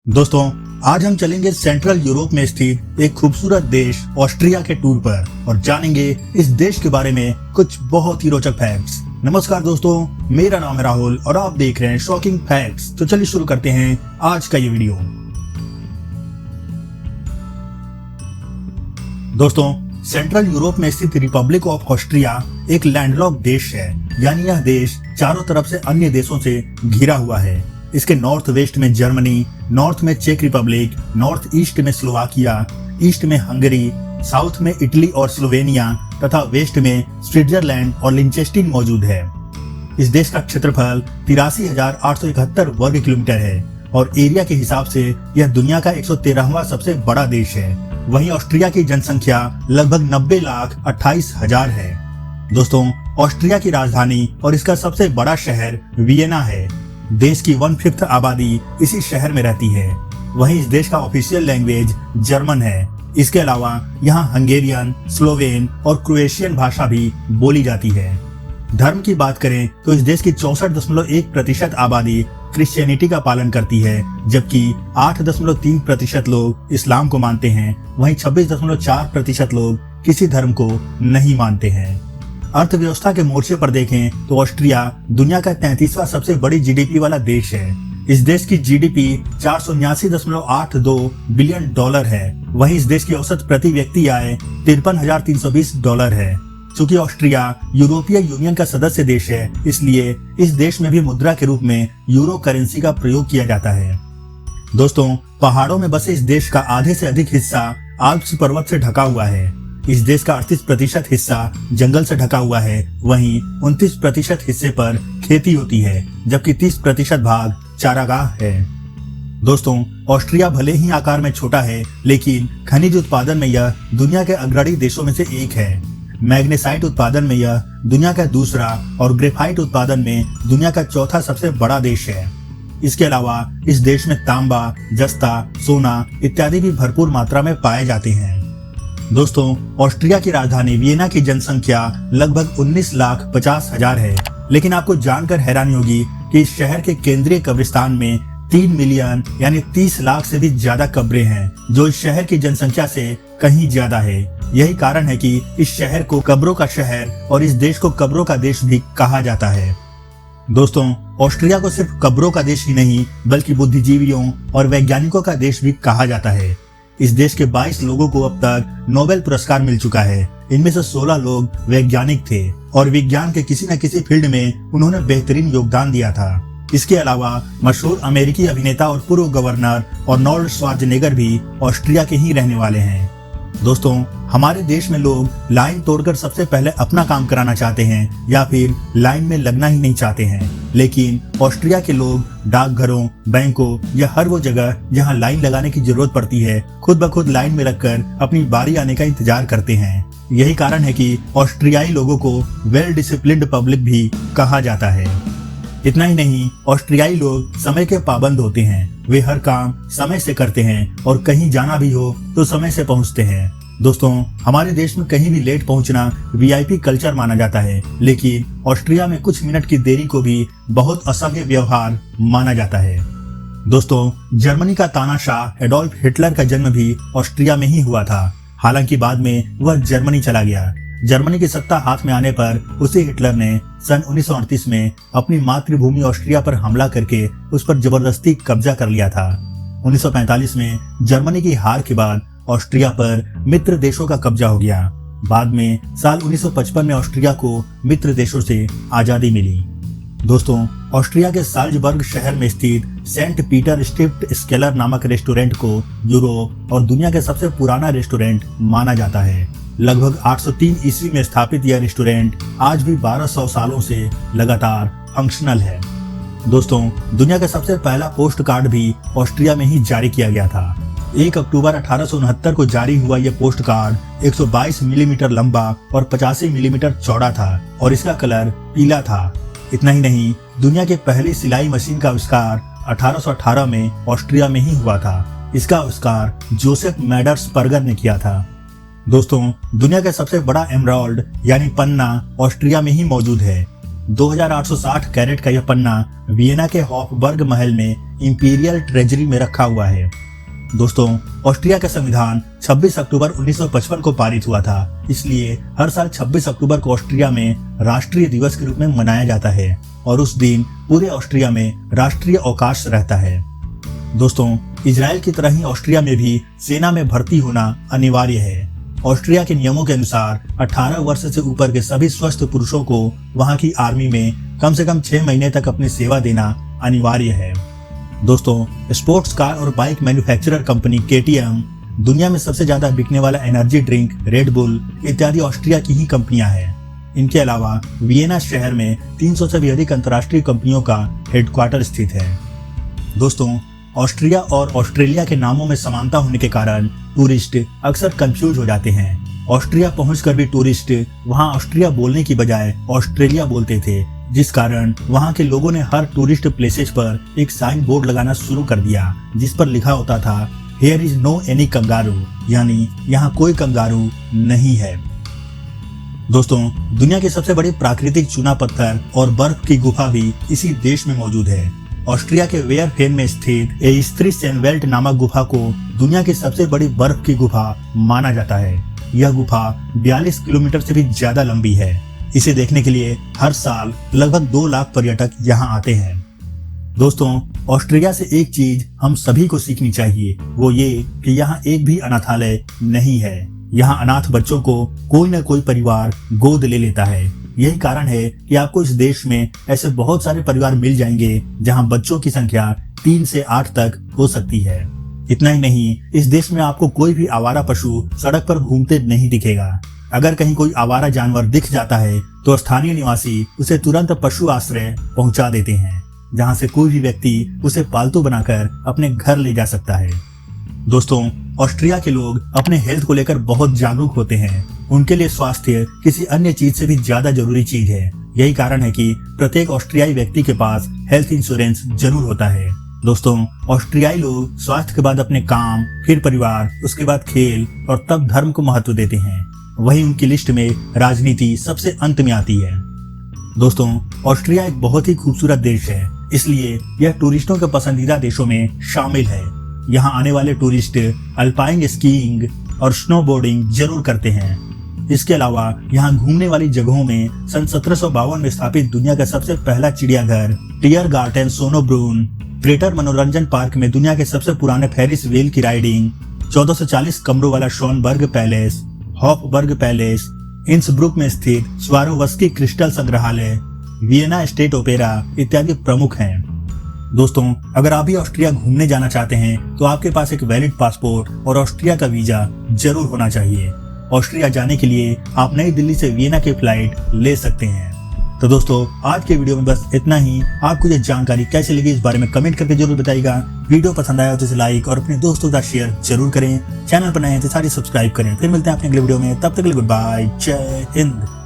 दोस्तों, आज हम चलेंगे सेंट्रल यूरोप में स्थित एक खूबसूरत देश ऑस्ट्रिया के टूर पर और जानेंगे इस देश के बारे में कुछ बहुत ही रोचक फैक्ट्स। नमस्कार दोस्तों, मेरा नाम है राहुल और आप देख रहे हैं शॉकिंग फैक्ट्स। तो चलिए शुरू करते हैं आज का ये वीडियो। दोस्तों, सेंट्रल यूरोप में स्थित रिपब्लिक ऑफ ऑस्ट्रिया एक लैंडलॉक्ड देश है, यानी यह देश चारों तरफ से अन्य देशों से घिरा हुआ है। इसके नॉर्थ वेस्ट में जर्मनी, नॉर्थ में चेक रिपब्लिक, नॉर्थ ईस्ट में स्लोवाकिया, ईस्ट में हंगरी, साउथ में इटली और स्लोवेनिया तथा वेस्ट में स्विट्जरलैंड और लिंचेस्टीन मौजूद है। इस देश का क्षेत्रफल 83,871 वर्ग किलोमीटर है और एरिया के हिसाब से यह दुनिया का 113वां सबसे बड़ा देश है। वहीं ऑस्ट्रिया की जनसंख्या लगभग 90,28,000 है। दोस्तों, ऑस्ट्रिया की राजधानी और इसका सबसे बड़ा शहर वियना है। देश की 1/5 आबादी इसी शहर में रहती है। वहीं इस देश का ऑफिशियल लैंग्वेज जर्मन है। इसके अलावा यहाँ हंगेरियन, स्लोवेन और क्रोएशियन भाषा भी बोली जाती है। धर्म की बात करें तो इस देश की 64.1% आबादी क्रिश्चियनिटी का पालन करती है, जबकि 8.3% लोग इस्लाम को मानते हैं। वहीं 26.4% लोग किसी धर्म को नहीं मानते हैं। अर्थव्यवस्था के मोर्चे पर देखें तो ऑस्ट्रिया दुनिया का 33वां सबसे बड़ी जीडीपी वाला देश है। इस देश की जीडीपी 479.82 बिलियन डॉलर है। वहीं इस देश की औसत प्रति व्यक्ति आय $53,320 है। चूंकि ऑस्ट्रिया यूरोपीय यूनियन का सदस्य देश है, इसलिए इस देश में भी मुद्रा के रूप में यूरो करेंसी का प्रयोग किया जाता है। दोस्तों, पहाड़ों में बसे इस देश का आधे से अधिक हिस्सा आल्प्स पर्वत से ढका हुआ है। इस देश का 38% हिस्सा जंगल से ढका हुआ है। वहीं 29% हिस्से पर खेती होती है, जबकि 30% भाग चारागाह है। दोस्तों, ऑस्ट्रिया भले ही आकार में छोटा है, लेकिन खनिज उत्पादन में यह दुनिया के अग्रणी देशों में से एक है। मैग्नेसाइट उत्पादन में यह दुनिया का दूसरा और ग्रेफाइट उत्पादन में दुनिया का चौथा सबसे बड़ा देश है। इसके अलावा इस देश में तांबा, जस्ता, सोना इत्यादि भी भरपूर मात्रा में पाए जाते हैं। दोस्तों, ऑस्ट्रिया की राजधानी वियना की जनसंख्या लगभग 19,50,000 है, लेकिन आपको जानकर हैरानी होगी कि इस शहर के केंद्रीय कब्रिस्तान में 3 मिलियन यानी 30 लाख से भी ज्यादा कब्रें हैं, जो इस शहर की जनसंख्या से कहीं ज्यादा है। यही कारण है कि इस शहर को कब्रों का शहर और इस देश को कब्रों का देश भी कहा जाता है। दोस्तों, ऑस्ट्रिया को सिर्फ कब्रों का देश ही नहीं, बल्कि बुद्धिजीवियों और वैज्ञानिकों का देश भी कहा जाता है। इस देश के 22 लोगों को अब तक नोबेल पुरस्कार मिल चुका है। इनमें से 16 लोग वैज्ञानिक थे और विज्ञान के किसी न किसी फील्ड में उन्होंने बेहतरीन योगदान दिया था। इसके अलावा मशहूर अमेरिकी अभिनेता और पूर्व गवर्नर आर्नोल्ड श्वार्ज़नेगर भी ऑस्ट्रिया के ही रहने वाले हैं। दोस्तों, हमारे देश में लोग लाइन तोड़कर सबसे पहले अपना काम कराना चाहते हैं या फिर लाइन में लगना ही नहीं चाहते हैं, लेकिन ऑस्ट्रिया के लोग डाकघरों, बैंकों या हर वो जगह जहां लाइन लगाने की जरूरत पड़ती है, खुद ब खुद लाइन में लगकर अपनी बारी आने का इंतजार करते हैं। यही कारण है कि ऑस्ट्रियाई लोगों को वेल डिसिप्लिन्ड पब्लिक भी कहा जाता है। इतना ही नहीं, ऑस्ट्रियाई लोग समय के पाबंद होते हैं। वे हर काम समय से करते हैं और कहीं जाना भी हो तो समय से पहुंचते हैं। दोस्तों, हमारे देश में कहीं भी लेट पहुंचना वीआईपी कल्चर माना जाता है, लेकिन ऑस्ट्रिया में कुछ मिनट की देरी को भी बहुत असभ्य व्यवहार माना जाता है। दोस्तों, जर्मनी का तानाशाह एडोल्फ हिटलर का जन्म भी ऑस्ट्रिया में ही हुआ था। हालांकि बाद में वह जर्मनी चला गया। जर्मनी की सत्ता हाथ में आने पर उसी हिटलर ने सन 1938 में अपनी मातृभूमि ऑस्ट्रिया पर हमला करके उस पर जबरदस्ती कब्जा कर लिया था। 1945 में जर्मनी की हार के बाद ऑस्ट्रिया पर मित्र देशों का कब्जा हो गया। बाद में साल 1955 में ऑस्ट्रिया को मित्र देशों से आजादी मिली। दोस्तों, ऑस्ट्रिया के साल्ज़बर्ग शहर में स्थित सेंट पीटर स्टिफ्ट स्केलर नामक रेस्टोरेंट को यूरोप और दुनिया के सबसे पुराना रेस्टोरेंट माना जाता है। लगभग 803 ईस्वी में स्थापित यह रेस्टोरेंट आज भी 1200 सालों से लगातार फंक्शनल है। दोस्तों, दुनिया का सबसे पहला पोस्ट कार्ड भी ऑस्ट्रिया में ही जारी किया गया था। 1 अक्टूबर 1869 को जारी हुआ यह पोस्ट कार्ड 122 मिलीमीटर लंबा और 85 मिलीमीटर चौड़ा था और इसका कलर पीला था। इतना ही नहीं, दुनिया की पहली सिलाई मशीन का आविष्कार 1818 में ऑस्ट्रिया में ही हुआ था। इसका आविष्कार जोसेफ मैडर्सबर्गर ने किया था। दोस्तों, दुनिया का सबसे बड़ा एमराल्ड यानी पन्ना ऑस्ट्रिया में ही मौजूद है। 2860 कैरेट का यह पन्ना वियना के हॉफबर्ग महल में इंपीरियल ट्रेजरी में रखा हुआ है। दोस्तों, ऑस्ट्रिया का संविधान 26 अक्टूबर 1955 को पारित हुआ था, इसलिए हर साल 26 अक्टूबर को ऑस्ट्रिया में राष्ट्रीय दिवस के रूप में मनाया जाता है और उस दिन पूरे ऑस्ट्रिया में राष्ट्रीय अवकाश रहता है। दोस्तों, इजराइल की तरह ही ऑस्ट्रिया में भी सेना में भर्ती होना अनिवार्य है। ऑस्ट्रिया के नियमों के अनुसार 18 वर्ष से ऊपर के सभी स्वस्थ पुरुषों को वहां की आर्मी में कम से कम 6 महीने तक अपनी सेवा देना अनिवार्य है। दोस्तों, स्पोर्ट्स कार और बाइक मैन्युफैक्चरर कंपनी KTM, दुनिया में सबसे ज्यादा बिकने वाला एनर्जी ड्रिंक रेड बुल इत्यादि ऑस्ट्रिया की ही कंपनियां हैं। इनके अलावा वियना शहर में 300 से भी अधिक अंतर्राष्ट्रीय कंपनियों का हेडक्वार्टर स्थित है। दोस्तों, ऑस्ट्रिया और ऑस्ट्रेलिया के नामों में समानता होने के कारण टूरिस्ट अक्सर कंफ्यूज हो जाते हैं। ऑस्ट्रिया पहुंचकर भी टूरिस्ट वहां ऑस्ट्रिया बोलने की बजाय ऑस्ट्रेलिया बोलते थे, जिस कारण वहां के लोगों ने हर टूरिस्ट प्लेसेस पर एक साइन बोर्ड लगाना शुरू कर दिया जिस पर लिखा होता था here is no any kangaroo, यानी यहाँ कोई कंगारू नहीं है। दोस्तों, दुनिया के सबसे बड़े प्राकृतिक चूना पत्थर और बर्फ की गुफा भी इसी देश में मौजूद है। ऑस्ट्रिया के वेयरफेन में स्थित एस्ट्रिसेनवेल्ट नामक गुफा को दुनिया की सबसे बड़ी बर्फ की गुफा माना जाता है। यह गुफा 42 किलोमीटर से भी ज्यादा लंबी है। इसे देखने के लिए हर साल लगभग 2 लाख पर्यटक यहाँ आते हैं। दोस्तों, ऑस्ट्रिया से एक चीज हम सभी को सीखनी चाहिए, वो ये कि यहाँ एक भी अनाथालय नहीं है। यहाँ अनाथ बच्चों को कोई न कोई परिवार गोद ले लेता है। यही कारण है कि आपको इस देश में ऐसे बहुत सारे परिवार मिल जाएंगे जहां बच्चों की संख्या 3 से 8 तक हो सकती है। इतना ही नहीं, इस देश में आपको कोई भी आवारा पशु सड़क पर घूमते नहीं दिखेगा। अगर कहीं कोई आवारा जानवर दिख जाता है तो स्थानीय निवासी उसे तुरंत पशु आश्रय पहुंचा देते हैं, जहां से कोई भी व्यक्ति उसे पालतू बनाकर अपने घर ले जा सकता है। दोस्तों, ऑस्ट्रिया के लोग अपने हेल्थ को लेकर बहुत जागरूक होते हैं। उनके लिए स्वास्थ्य किसी अन्य चीज से भी ज्यादा जरूरी चीज है। यही कारण है कि प्रत्येक ऑस्ट्रियाई व्यक्ति के पास हेल्थ इंश्योरेंस जरूर होता है। दोस्तों, ऑस्ट्रियाई लोग स्वास्थ्य के बाद अपने काम, फिर परिवार, उसके बाद खेल और तब धर्म को महत्व देते हैं। वहीं उनकी लिस्ट में राजनीति सबसे अंत में आती है। दोस्तों, ऑस्ट्रिया एक बहुत ही खूबसूरत देश है, इसलिए यह टूरिस्टों के पसंदीदा देशों में शामिल है। यहाँ आने वाले टूरिस्ट अल्पाइन स्कीइंग और स्नोबोर्डिंग जरूर करते हैं। इसके अलावा यहाँ घूमने वाली जगहों में सन 1752 में स्थापित दुनिया का सबसे पहला चिड़ियाघर टियरगार्टन सोनोब्रून, ग्रेटर मनोरंजन पार्क में दुनिया के सबसे पुराने फेरिस व्हील की राइडिंग, 1440 कमरों वाला शॉनबर्ग पैलेस, हॉफबर्ग पैलेस, इंसब्रुक में स्थित स्वारोवस्की क्रिस्टल संग्रहालय, वियना स्टेट ओपेरा इत्यादि प्रमुख हैं। दोस्तों, अगर आप भी ऑस्ट्रिया घूमने जाना चाहते हैं तो आपके पास एक वैलिड पासपोर्ट और ऑस्ट्रिया का वीजा जरूर होना चाहिए। ऑस्ट्रिया जाने के लिए आप नई दिल्ली से वियना की फ्लाइट ले सकते हैं। तो दोस्तों, आज के वीडियो में बस इतना ही। आपको ये जानकारी कैसी लगी इस बारे में कमेंट करके जरूर बताइएगा। वीडियो पसंद आया तो इसे लाइक और अपने दोस्तों के साथ शेयर जरूर करें। चैनल पर नए हैं तो सारी सब्सक्राइब करें। फिर मिलते हैं अपने अगले वीडियो में, तब तक के लिए गुड बाय, जय हिंद।